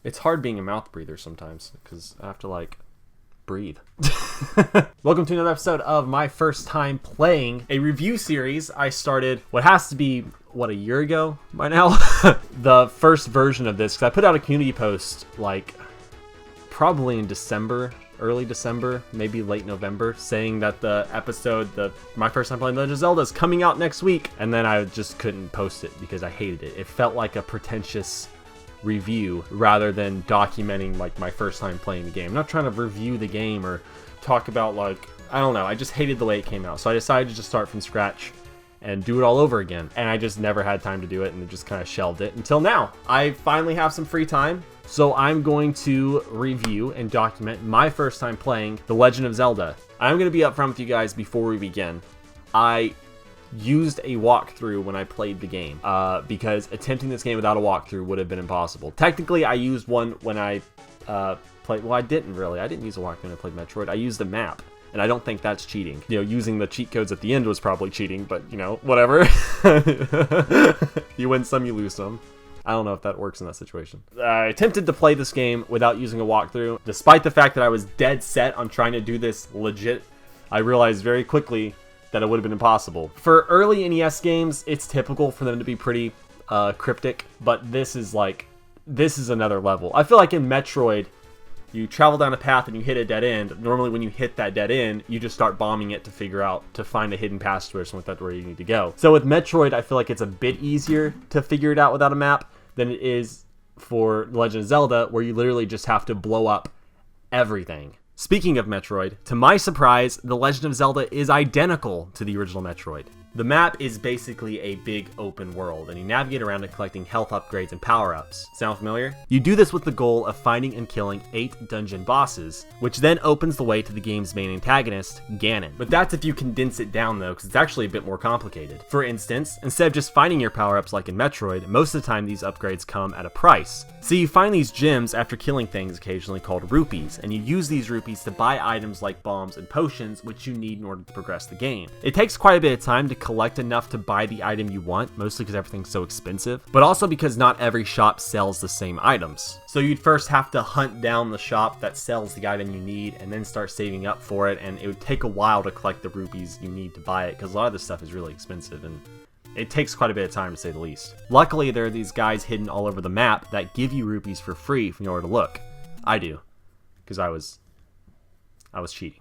It's hard being a mouth breather sometimes because I have to like breathe. Welcome to another episode of my first time playing a review series. I started what has to be a year ago by now. The first version of this, because I put out a community post like probably in December, early December, maybe late November, saying that the episode, my first time playing Legend of Zelda, is coming out next week, and then I just couldn't post it because I hated it. It felt like a pretentious review rather than documenting like my first time playing the game. I'm not trying to review the game or talk about like, I don't know, I just hated the way it came out. So I decided to just start from scratch and do it all over again. And I just never had time to do it and just kind of shelved it until now. I finally have some free time. So I'm going to review and document my first time playing The Legend of Zelda. I'm going to be upfront with you guys before we begin. I used a walkthrough when I played the game because attempting this game without a walkthrough would have been impossible. Technically, I used one when I played... Well, I didn't use a walkthrough when I played Metroid. I used a map, and I don't think that's cheating. You know, using the cheat codes at the end was probably cheating, but, you know, whatever. You win some, you lose some. I don't know if that works in that situation. I attempted to play this game without using a walkthrough. Despite the fact that I was dead set on trying to do this legit, I realized very quickly that it would have been impossible. For early NES games, it's typical for them to be pretty cryptic, but this is another level. I feel like in Metroid, you travel down a path and you hit a dead end. Normally when you hit that dead end, you just start bombing it to find a hidden passageway or something like that where you need to go. So with Metroid, I feel like it's a bit easier to figure it out without a map than it is for Legend of Zelda, where you literally just have to blow up everything. Speaking of Metroid, to my surprise, The Legend of Zelda is identical to the original Metroid. The map is basically a big open world, and you navigate around it collecting health upgrades and power-ups. Sound familiar? You do this with the goal of finding and killing 8 dungeon bosses, which then opens the way to the game's main antagonist, Ganon. But that's if you condense it down though, because it's actually a bit more complicated. For instance, instead of just finding your power-ups like in Metroid, most of the time these upgrades come at a price. So you find these gems after killing things occasionally called rupees, and you use these rupees to buy items like bombs and potions, which you need in order to progress the game. It takes quite a bit of time to collect enough to buy the item you want, mostly because everything's so expensive, but also because not every shop sells the same items. So you'd first have to hunt down the shop that sells the item you need and then start saving up for it, and it would take a while to collect the rupees you need to buy it because a lot of this stuff is really expensive and it takes quite a bit of time to say the least. Luckily, there are these guys hidden all over the map that give you rupees for free from nowhere to look. I do, because I was cheating.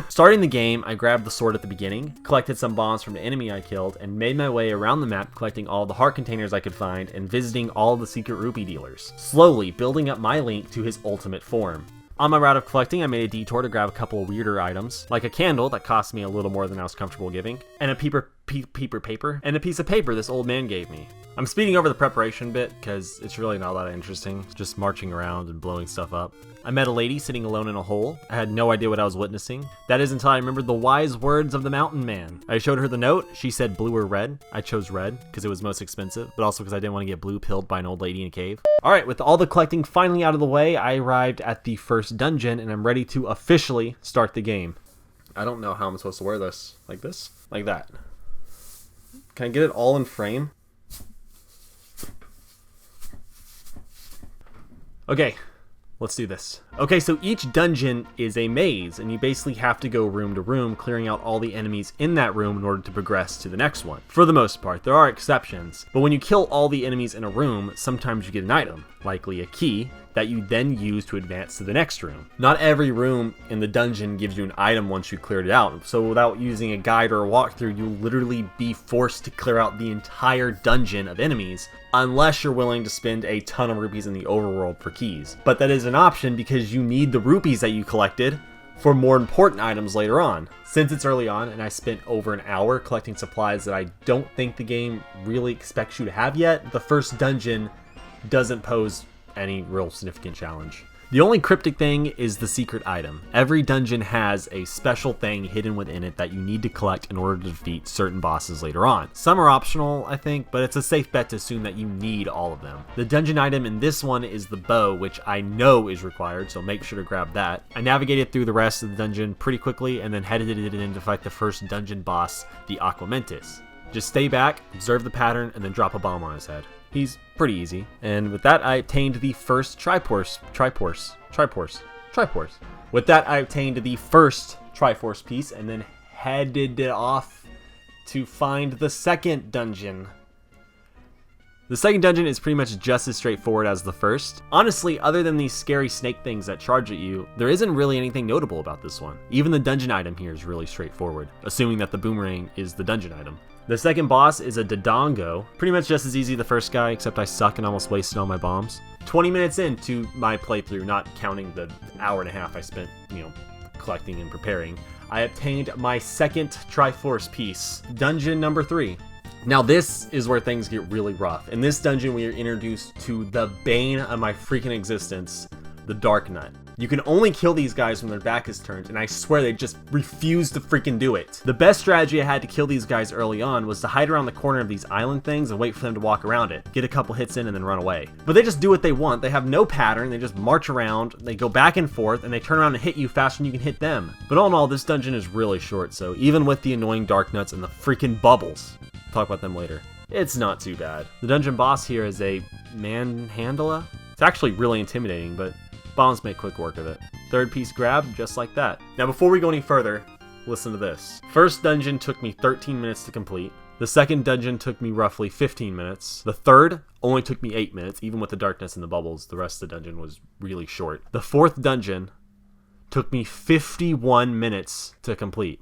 Starting the game, I grabbed the sword at the beginning, collected some bombs from the enemy I killed, and made my way around the map collecting all the heart containers I could find and visiting all the secret rupee dealers, slowly building up my Link to his ultimate form. On my route of collecting, I made a detour to grab a couple of weirder items, like a candle that cost me a little more than I was comfortable giving, and a piece of paper this old man gave me. I'm speeding over the preparation bit because it's really not that interesting, just marching around and blowing stuff up. I met a lady sitting alone in a hole. I had no idea what I was witnessing. That is until I remembered the wise words of the mountain man. I showed her the note. She said blue or red. I chose red because it was most expensive, but also because I didn't want to get blue pilled by an old lady in a cave. Alright, with all the collecting finally out of the way, I arrived at the first dungeon and I'm ready to officially start the game. I don't know how I'm supposed to wear this. Like this? Like that. Can I get it all in frame? Okay, let's do this. Okay, so each dungeon is a maze, and you basically have to go room to room, clearing out all the enemies in that room in order to progress to the next one. For the most part, there are exceptions, but when you kill all the enemies in a room, sometimes you get an item, likely a key, that you then use to advance to the next room. Not every room in the dungeon gives you an item once you cleared it out, so without using a guide or a walkthrough, you'll literally be forced to clear out the entire dungeon of enemies, unless you're willing to spend a ton of rupees in the overworld for keys. But that is an option because you need the rupees that you collected for more important items later on. Since it's early on and I spent over an hour collecting supplies that I don't think the game really expects you to have yet, the first dungeon doesn't pose any real significant challenge. The only cryptic thing is the secret item. Every dungeon has a special thing hidden within it that you need to collect in order to defeat certain bosses later on. Some are optional, I think, but it's a safe bet to assume that you need all of them. The dungeon item in this one is the bow, which I know is required, so make sure to grab that. I navigated through the rest of the dungeon pretty quickly and then headed it in to fight the first dungeon boss, the Aquamentus. Just stay back, observe the pattern, and then drop a bomb on his head. He's pretty easy. And with that, I obtained the first Triforce. With that, I obtained the first Triforce piece and then headed off to find the second dungeon. The second dungeon is pretty much just as straightforward as the first. Honestly, other than these scary snake things that charge at you, there isn't really anything notable about this one. Even the dungeon item here is really straightforward, assuming that the boomerang is the dungeon item. The second boss is a Dodongo. Pretty much just as easy the first guy, except I suck and almost wasted all my bombs. 20 minutes into my playthrough, not counting the hour and a half I spent, collecting and preparing, I obtained my second Triforce piece, dungeon number 3. Now this is where things get really rough. In this dungeon, we are introduced to the bane of my freaking existence, the Dark Nut. You can only kill these guys when their back is turned, and I swear they just refuse to freaking do it. The best strategy I had to kill these guys early on was to hide around the corner of these island things and wait for them to walk around it, get a couple hits in, and then run away. But they just do what they want. They have no pattern, they just march around, they go back and forth, and they turn around and hit you faster than you can hit them. But all in all, this dungeon is really short, so even with the annoying Dark Nuts and the freaking bubbles, talk about them later, it's not too bad. The dungeon boss here is a manhandler. It's actually really intimidating, but bombs make quick work of it. Third piece grab, just like that. Now before we go any further, listen to this. First dungeon took me 13 minutes to complete. The second dungeon took me roughly 15 minutes. The third only took me 8 minutes, even with the darkness and the bubbles. The rest of the dungeon was really short. The fourth dungeon took me 51 minutes to complete.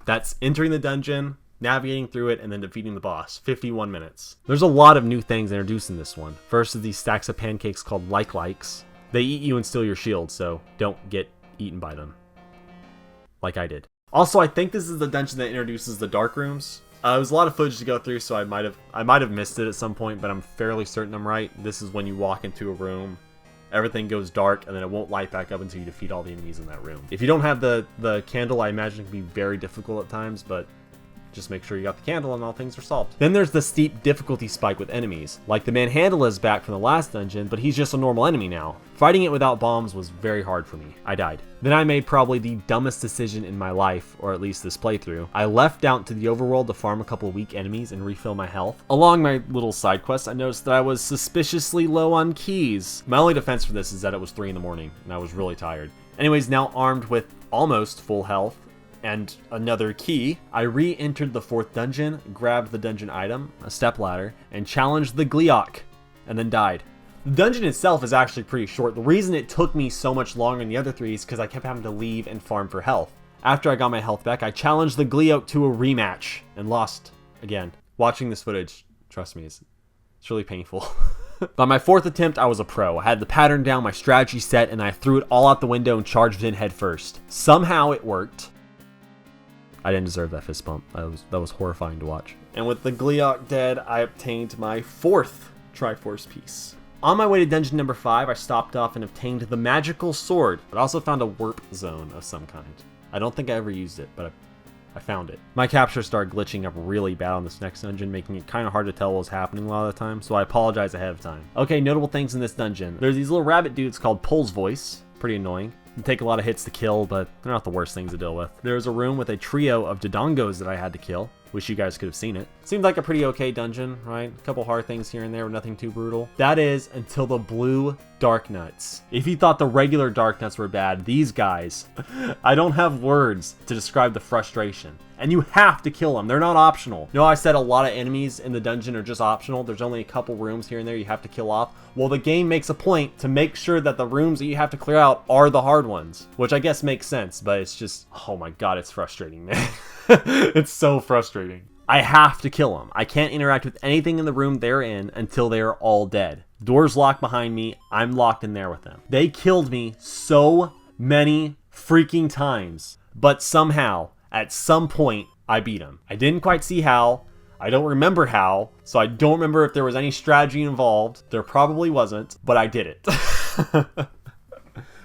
That's entering the dungeon, navigating through it, and then defeating the boss. 51 minutes. There's a lot of new things introduced in this one. First is these stacks of pancakes called likes. They eat you and steal your shield, so don't get eaten by them. Like I did. Also, I think this is the dungeon that introduces the dark rooms. It was a lot of footage to go through, so I might have missed it at some point, but I'm fairly certain I'm right. This is when you walk into a room, everything goes dark, and then it won't light back up until you defeat all the enemies in that room. If you don't have the candle, I imagine it can be very difficult at times, but just make sure you got the candle and all things are solved. Then there's the steep difficulty spike with enemies. Like the Manhandle is back from the last dungeon, but he's just a normal enemy now. Fighting it without bombs was very hard for me. I died. Then I made probably the dumbest decision in my life, or at least this playthrough. I left out to the overworld to farm a couple of weak enemies and refill my health. Along my little side quest, I noticed that I was suspiciously low on keys. My only defense for this is that it was 3 in the morning, and I was really tired. Anyways, now armed with almost full health, and another key, I re-entered the 4th dungeon, grabbed the dungeon item, a stepladder, and challenged the Gleeok, and then died. The dungeon itself is actually pretty short. The reason it took me so much longer than the other 3 is because I kept having to leave and farm for health. After I got my health back, I challenged the Gleeok to a rematch, and lost again. Watching this footage, trust me, it's really painful. By my 4th attempt, I was a pro. I had the pattern down, my strategy set, and I threw it all out the window and charged in head first. Somehow it worked. I didn't deserve that fist bump. That was horrifying to watch. And with the Gleeok dead, I obtained my 4th Triforce piece. On my way to dungeon number 5, I stopped off and obtained the magical sword, but also found a warp zone of some kind. I don't think I ever used it, but I found it. My capture started glitching up really bad on this next dungeon, making it kind of hard to tell what was happening a lot of the time, so I apologize ahead of time. Okay, notable things in this dungeon. There's these little rabbit dudes called Pole's Voice. Pretty annoying. They take a lot of hits to kill, but they're not the worst things to deal with. There's a room with a trio of Dodongos that I had to kill. Wish you guys could have seen it. Seemed like a pretty okay dungeon, right? A couple hard things here and there, but nothing too brutal. That is until the blue Dark Nuts. If you thought the regular Dark Nuts were bad, these guys, I don't have words to describe the frustration. And you have to kill them. They're not optional. You know, I said a lot of enemies in the dungeon are just optional. There's only a couple rooms here and there you have to kill off. Well, the game makes a point to make sure that the rooms that you have to clear out are the hard ones, which I guess makes sense, but it's just, oh my god, it's frustrating, man. It's so frustrating. I have to kill them. I can't interact with anything in the room they're in until they are all dead. Doors locked behind me. I'm locked in there with them. They killed me so many freaking times, but somehow, at some point, I beat him. I didn't quite see how. I don't remember how, so I don't remember if there was any strategy involved. There probably wasn't, but I did it.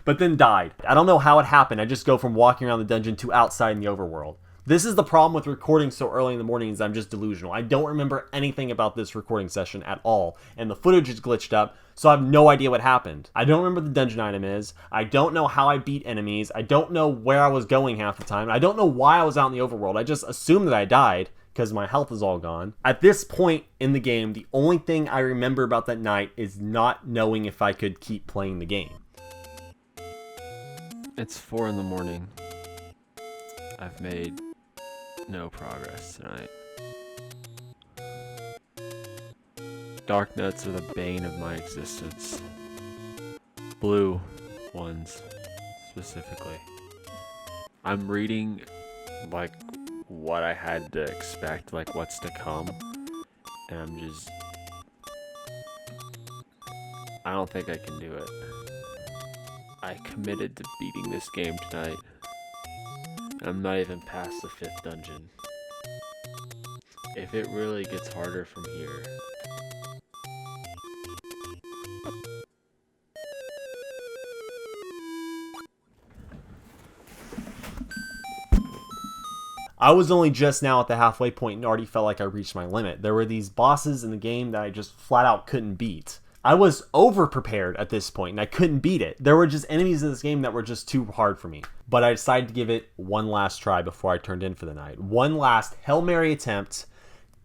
But then died. I don't know how it happened. I just go from walking around the dungeon to outside in the overworld. This is the problem with recording so early in the morning is I'm just delusional. I don't remember anything about this recording session at all, and the footage is glitched up, so I have no idea what happened. I don't remember the dungeon item is. I don't know how I beat enemies. I don't know where I was going half the time. I don't know why I was out in the overworld. I just assumed that I died, because my health is all gone. At this point in the game, the only thing I remember about that night is not knowing if I could keep playing the game. It's 4 in the morning. I've made no progress tonight. Dark nuts are the bane of my existence. Blue ones, specifically. I'm reading, like, what I had to expect, like, what's to come. And I don't think I can do it. I committed to beating this game tonight. I'm not even past the 5th dungeon. If it really gets harder from here... I was only just now at the halfway point and already felt like I reached my limit. There were these bosses in the game that I just flat out couldn't beat. I was over prepared at this point and I couldn't beat it. There were just enemies in this game that were just too hard for me. But I decided to give it one last try before I turned in for the night. One last Hail Mary attempt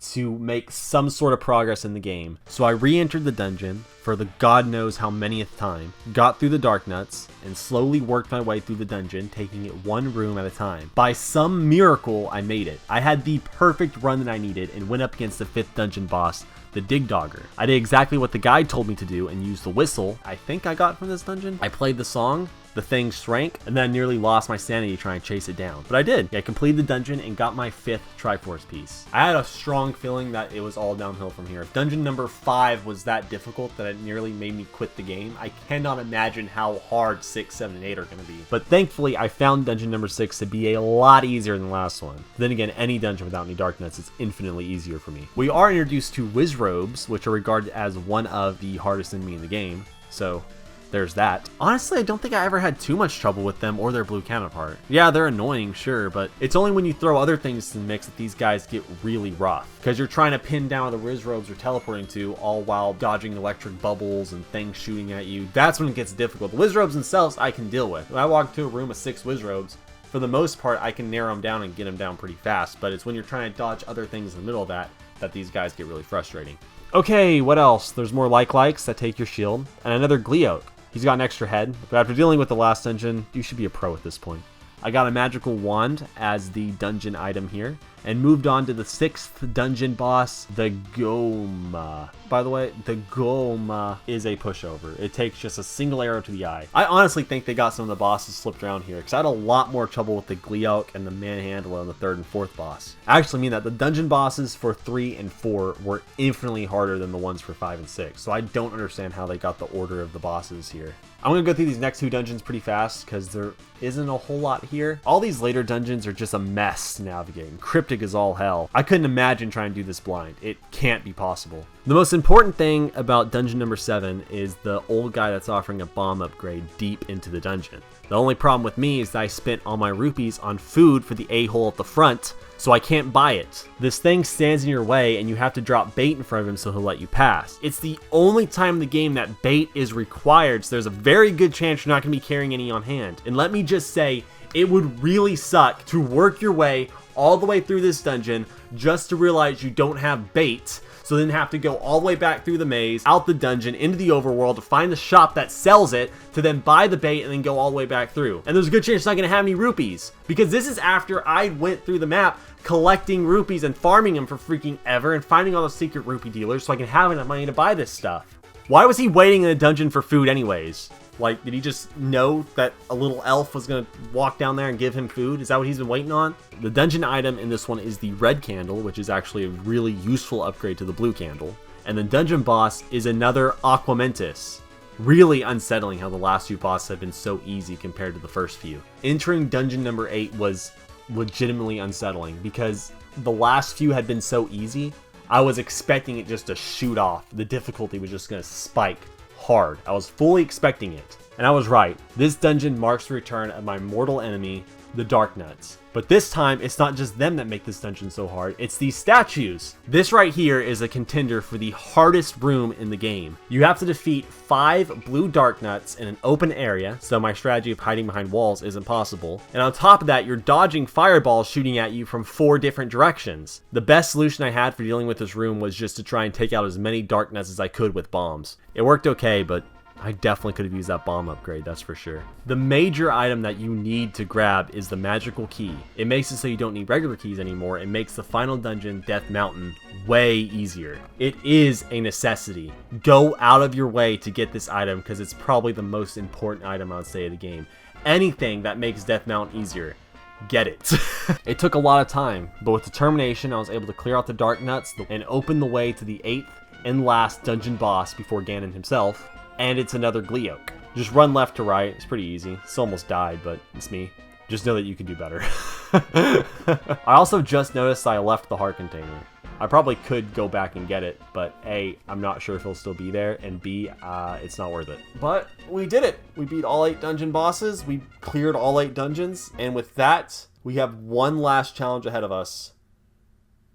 to make some sort of progress in the game. So I re-entered the dungeon for the god knows how manyth time, got through the dark nuts, and slowly worked my way through the dungeon, taking it one room at a time. By some miracle, I made it. I had the perfect run that I needed and went up against the 5th dungeon boss, the Dig Dogger. I did exactly what the guide told me to do and used the whistle I think I got from this dungeon. I played the song, the thing shrank, and then I nearly lost my sanity trying to chase it down. But I did. I completed the dungeon and got my 5th Triforce piece. I had a strong feeling that it was all downhill from here. If dungeon number 5 was that difficult that it nearly made me quit the game, I cannot imagine how hard 6, 7, and 8 are going to be. But thankfully, I found dungeon number 6 to be a lot easier than the last one. Then again, any dungeon without any dark nuts is infinitely easier for me. We are introduced to Wizrobes, which are regarded as one of the hardest enemy in the game. So... there's that. Honestly, I don't think I ever had too much trouble with them or their blue counterpart. Yeah, they're annoying, sure, but it's only when you throw other things in the mix that these guys get really rough. Because you're trying to pin down where the Wizrobes are teleporting to, all while dodging electric bubbles and things shooting at you. That's when it gets difficult. The Wizrobes themselves, I can deal with. When I walk into a room with 6 Wizrobes, for the most part, I can narrow them down and get them down pretty fast. But it's when you're trying to dodge other things in the middle of that these guys get really frustrating. Okay, what else? There's more likes that take your shield, and another Gleeok. He's got an extra head, but after dealing with the last dungeon, you should be a pro at this point. I got a magical wand as the dungeon item here, and moved on to the 6th dungeon boss, the Goma. By the way, the Goma is a pushover. It takes just a single arrow to the eye. I honestly think they got some of the bosses slipped around here, because I had a lot more trouble with the Gleeok and the Manhandler on the 3rd and 4th boss. I actually mean that the dungeon bosses for 3 and 4 were infinitely harder than the ones for 5 and 6, so I don't understand how they got the order of the bosses here. I'm going to go through these next 2 dungeons pretty fast because there isn't a whole lot here. All these later dungeons are just a mess to navigate. Cryptic as all hell. I couldn't imagine trying to do this blind. It can't be possible. The most important thing about dungeon number 7 is the old guy that's offering a bomb upgrade deep into the dungeon. The only problem with me is that I spent all my rupees on food for the a-hole at the front, so I can't buy it. This thing stands in your way and you have to drop bait in front of him so he'll let you pass. It's the only time in the game that bait is required, so there's a very good chance you're not going to be carrying any on hand. And let me just say, it would really suck to work your way all the way through this dungeon just to realize you don't have bait, so then have to go all the way back through the maze, out the dungeon, into the overworld to find the shop that sells it, to then buy the bait and then go all the way back through. And there's a good chance it's not going to have any rupees, because this is after I went through the map collecting rupees and farming them for freaking ever and finding all the secret rupee dealers so I can have enough money to buy this stuff. Why was he waiting in a dungeon for food anyways? Like, did he just know that a little elf was going to walk down there and give him food? Is that what he's been waiting on? The dungeon item in this one is the red candle, which is actually a really useful upgrade to the blue candle. And the dungeon boss is another Aquamentus. Really unsettling how the last 2 bosses have been so easy compared to the first few. Entering dungeon number 8 was legitimately unsettling because the last few had been so easy. I was expecting it just to shoot off. The difficulty was just going to spike hard. I was fully expecting it. And I was right. This dungeon marks the return of my mortal enemy, the Dark Nuts. But this time, it's not just them that make this dungeon so hard, it's these statues. This right here is a contender for the hardest room in the game. You have to defeat 5 blue Dark Nuts in an open area, so my strategy of hiding behind walls isn't possible. And on top of that, you're dodging fireballs shooting at you from 4 different directions. The best solution I had for dealing with this room was just to try and take out as many Dark Nuts as I could with bombs. It worked okay, but I definitely could have used that bomb upgrade, that's for sure. The major item that you need to grab is the magical key. It makes it so you don't need regular keys anymore. It makes the final dungeon, Death Mountain, way easier. It is a necessity. Go out of your way to get this item because it's probably the most important item I would say of the game. Anything that makes Death Mountain easier, get it. It took a lot of time, but with determination I was able to clear out the Dark Nuts and open the way to the 8th and last dungeon boss before Ganon himself. And it's another Gleeok. Just run left to right. It's pretty easy. It's almost died, but it's me. Just know that you can do better. I also just noticed I left the heart container. I probably could go back and get it, but A, I'm not sure if it'll still be there, and B, it's not worth it. But we did it. We beat all 8 dungeon bosses. We cleared all 8 dungeons, and with that, we have one last challenge ahead of us.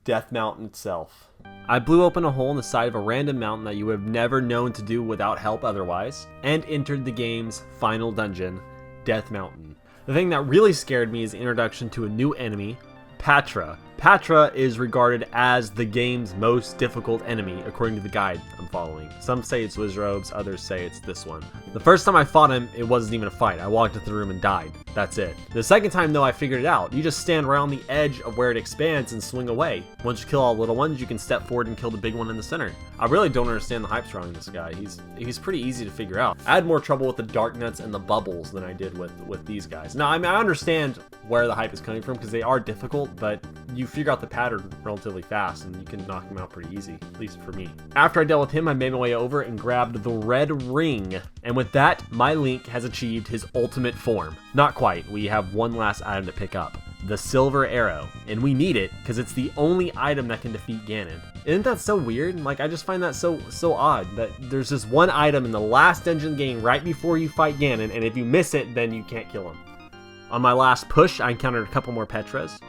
Death Mountain itself. I blew open a hole in the side of a random mountain that you would have never known to do without help otherwise, and entered the game's final dungeon, Death Mountain. The thing that really scared me is the introduction to a new enemy, Patra. Patra is regarded as the game's most difficult enemy, according to the guide I'm following. Some say it's Wizrobes, others say it's this one. The first time I fought him, it wasn't even a fight. I walked into the room and died. That's it. The second time, though, I figured it out. You just stand around the edge of where it expands and swing away. Once you kill all the little ones, you can step forward and kill the big one in the center. I really don't understand the hype surrounding this guy. He's pretty easy to figure out. I had more trouble with the Dark Nuts and the bubbles than I did with these guys. Now, I mean, I understand where the hype is coming from because they are difficult, but you figure out the pattern relatively fast and you can knock them out pretty easy, at least for me. After I dealt with him, I made my way over and grabbed the red ring. And with that, my Link has achieved his ultimate form. Not quite, we have one last item to pick up. The silver arrow, and we need it because it's the only item that can defeat Ganon. Isn't that so weird? Like, I just find that so odd that there's this one item in the last dungeon game right before you fight Ganon, and if you miss it, then you can't kill him. On my last push, I encountered a couple more Patras,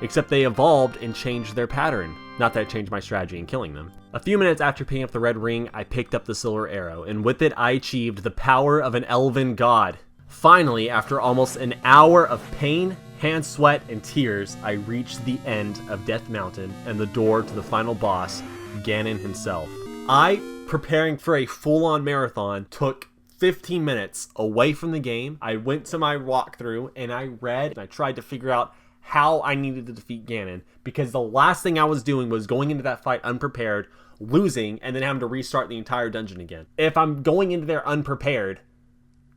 except they evolved and changed their pattern. Not that it changed my strategy in killing them. A few minutes after picking up the red ring, I picked up the silver arrow, and with it I achieved the power of an elven god. Finally, after almost an hour of pain, hand sweat, and tears, I reached the end of Death Mountain and the door to the final boss, Ganon himself. Preparing for a full-on marathon, took 15 minutes away from the game. I went to my walkthrough and I read and I tried to figure out how I needed to defeat Ganon, because the last thing I was doing was going into that fight unprepared, losing, and then having to restart the entire dungeon again. If I'm going into there unprepared,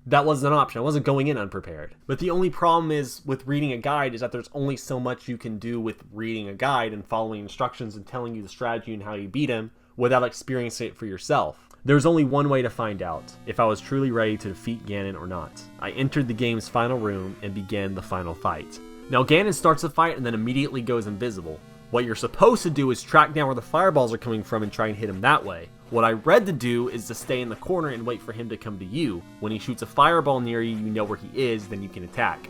that wasn't an option. I wasn't going in unprepared. But the only problem is with reading a guide is that there's only so much you can do with reading a guide and following instructions and telling you the strategy and how you beat him without experiencing it for yourself. There's only one way to find out if I was truly ready to defeat Ganon or not. I entered the game's final room and began the final fight. Now Ganon starts the fight and then immediately goes invisible. What you're supposed to do is track down where the fireballs are coming from and try and hit him that way. What I read to do is to stay in the corner and wait for him to come to you. When he shoots a fireball near you, you know where he is, then you can attack.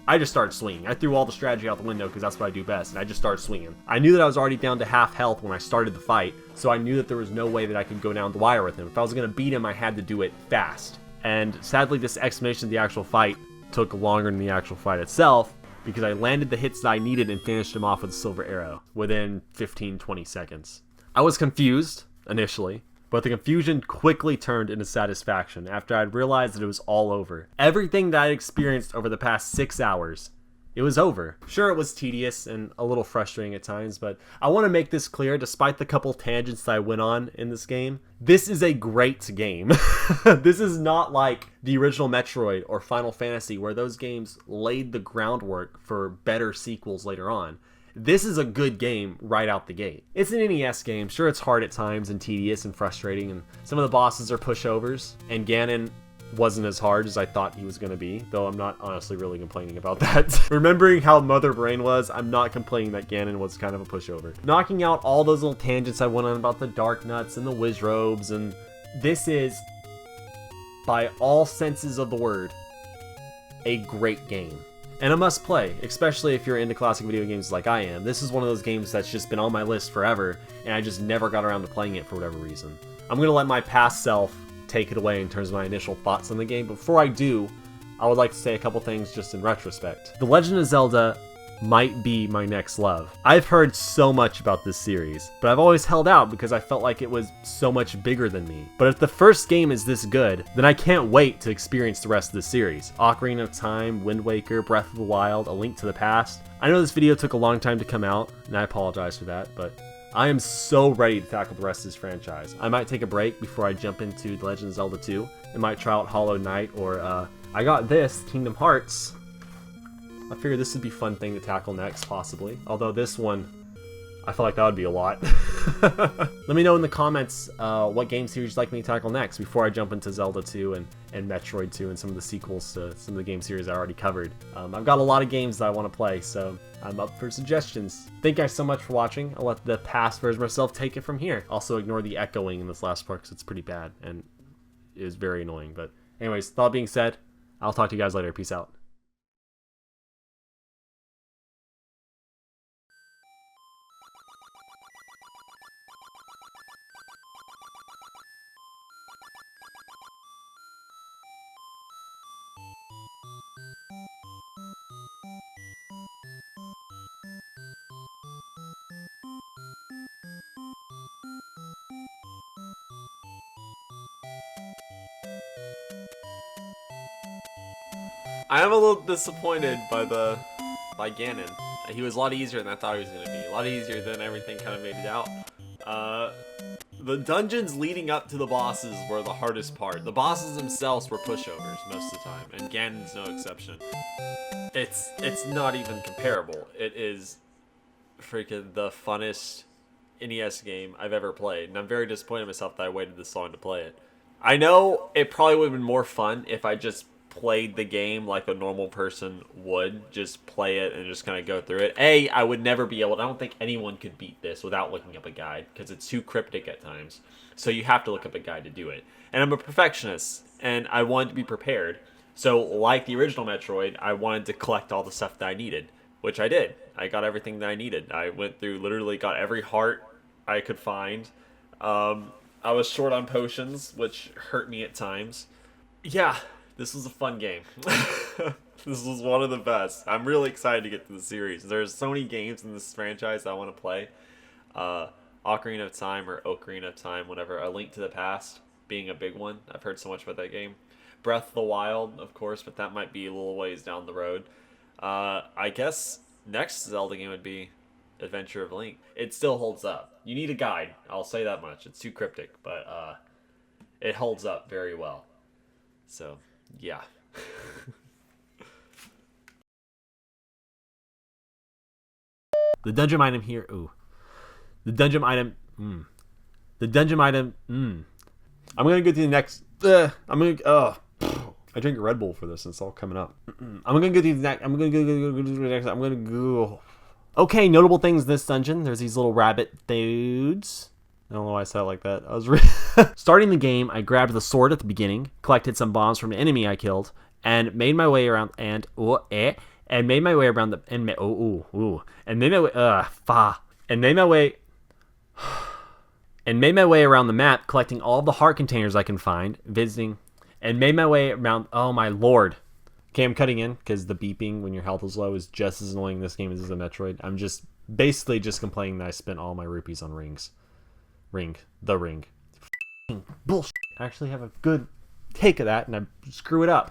I just started swinging. I threw all the strategy out the window because that's what I do best, and I just started swinging. I knew that I was already down to half health when I started the fight, so I knew that there was no way that I could go down the wire with him. If I was going to beat him, I had to do it fast. And sadly, this explanation of the actual fight took longer than the actual fight itself, because I landed the hits that I needed and finished him off with a silver arrow within 15-20 seconds. I was confused initially, but the confusion quickly turned into satisfaction after I'd realized that it was all over. Everything that I'd experienced over the past 6 hours, it was over. Sure, it was tedious and a little frustrating at times, but I want to make this clear, despite the couple tangents that I went on in this game, this is a great game. This is not like the original Metroid or Final Fantasy, where those games laid the groundwork for better sequels later on. This is a good game right out the gate. It's an NES game. Sure, it's hard at times and tedious and frustrating, and some of the bosses are pushovers, and Ganon wasn't as hard as I thought he was going to be, though I'm not honestly really complaining about that. Remembering how Mother Brain was, I'm not complaining that Ganon was kind of a pushover. Knocking out all those little tangents I went on about the Dark Nuts and the Wizrobes, and this is, by all senses of the word, a great game. and a must play, especially if you're into classic video games like I am. This is one of those games that's just been on my list forever, and I just never got around to playing it for whatever reason. I'm going to let my past self take it away in terms of my initial thoughts on the game. Before I do, I would like to say a couple things just in retrospect. The Legend of Zelda might be my next love. I've heard so much about this series, but I've always held out because I felt like it was so much bigger than me. But if the first game is this good, then I can't wait to experience the rest of the series. Ocarina of Time, Wind Waker, Breath of the Wild, A Link to the Past. I know this video took a long time to come out, and I apologize for that, but I am so ready to tackle the rest of this franchise. I might take a break before I jump into The Legend of Zelda 2. I might try out Hollow Knight, or I got this, Kingdom Hearts. I figured this would be a fun thing to tackle next, possibly. Although this one, I feel like that would be a lot. Let me know in the comments what game series you'd like me to tackle next before I jump into Zelda 2 and Metroid 2 and some of the sequels to some of the game series I already covered. I've got a lot of games that I want to play, so I'm up for suggestions. Thank you guys so much for watching. I'll let the past version of myself take it from here. Also ignore the echoing in this last part because it's pretty bad and it is very annoying. But anyways, that being said, I'll talk to you guys later. Peace out. I am a little disappointed by Ganon. He was a lot easier than I thought he was going to be. A lot easier than everything kind of made it out. The dungeons leading up to the bosses were the hardest part. The bosses themselves were pushovers most of the time, and Ganon's no exception. It's not even comparable. It is freaking the funnest NES game I've ever played, and I'm very disappointed in myself that I waited this long to play it. I know it probably would have been more fun if I just played the game like a normal person would, just play it and just kind of go through it. I would never be able to, I don't think anyone could beat this without looking up a guide, because it's too cryptic at times, so you have to look up a guide to do it. And I'm a perfectionist, and I wanted to be prepared, so like the original Metroid, I wanted to collect all the stuff that I needed, which I did. I got everything that I needed. I went through, literally got every heart I could find. I was short on potions, which hurt me at times. Yeah, this was a fun game. This was one of the best. I'm really excited to get to the series. There's so many games in this franchise I want to play. Ocarina of Time, or Ocarina of Time, whatever. A Link to the Past being a big one. I've heard so much about that game. Breath of the Wild, of course, but that might be a little ways down the road. I guess next Zelda game would be Adventure of Link. It still holds up. You need a guide. I'll say that much. It's too cryptic, but it holds up very well. So, yeah. The dungeon item here. Ooh. The dungeon item. The dungeon item. I'm gonna go to the next. I'm gonna. I drink a Red Bull for this, and it's all coming up. I'm gonna go to the next. I'm gonna go. Okay, notable things in this dungeon. There's these little rabbit dudes. I don't know why I said it like that. I was starting the game. I grabbed the sword at the beginning, collected some bombs from an enemy I killed, and made my way around and made my way around the and made my way around the map, collecting all the heart containers I can find, visiting, and made my way around. Oh my lord! Okay, I'm cutting in because the beeping when your health is low is just as annoying in this game as is a Metroid. I'm just basically just complaining that I spent all my rupees on rings. The ring. Bullshit. I actually have a good take of that, and I screw it up.